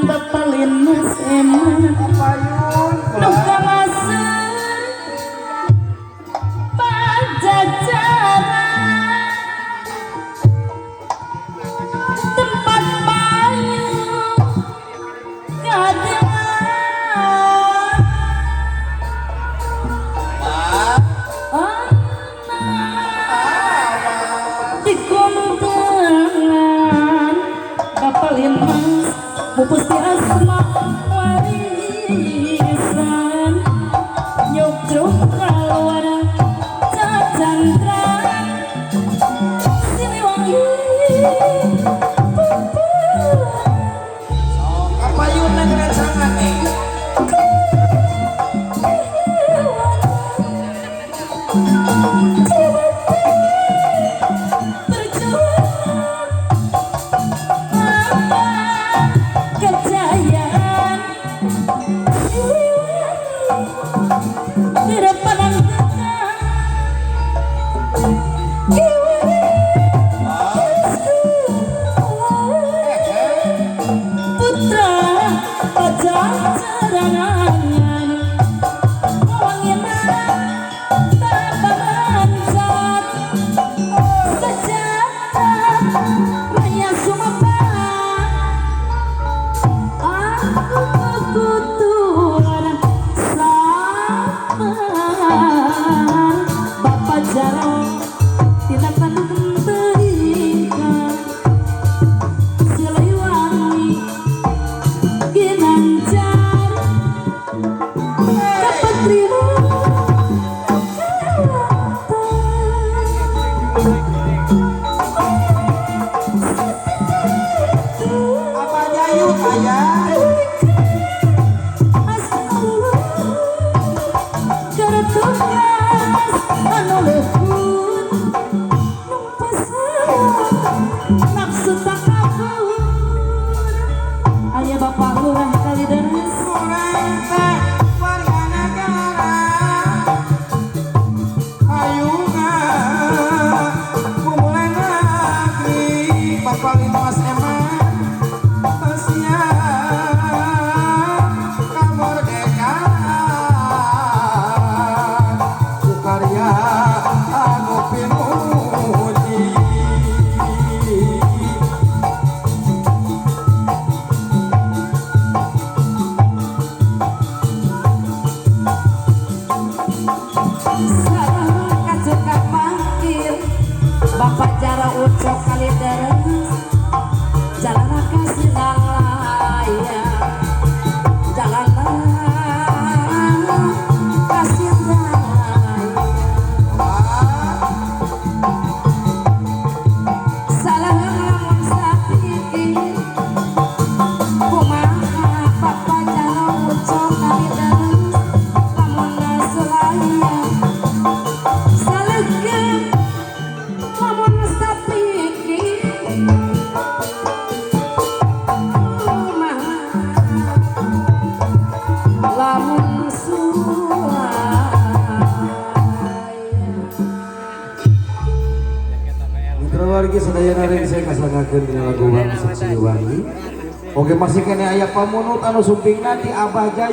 bapalin mas eman duka masan pajajaran tempat payu kadelan di kondangan bapalin mas pupus di asma warisan nyukruk keluar cacandra siliwangi apa yun na geransangan nih Bapak Jara ucap kali deres jalan kasih dalaya jalan kasih dalaya salah ngelamun sakiti kumaha Bapak Jara ucap kali deres lamun nasulaya salah lamun sapiki lamun Mitra wargi sadayana ring saya kasangakeun dina lagu Bangsa Siliwangi. Oke masih kene aya pamunut anu sumping nanti Abah Jayu.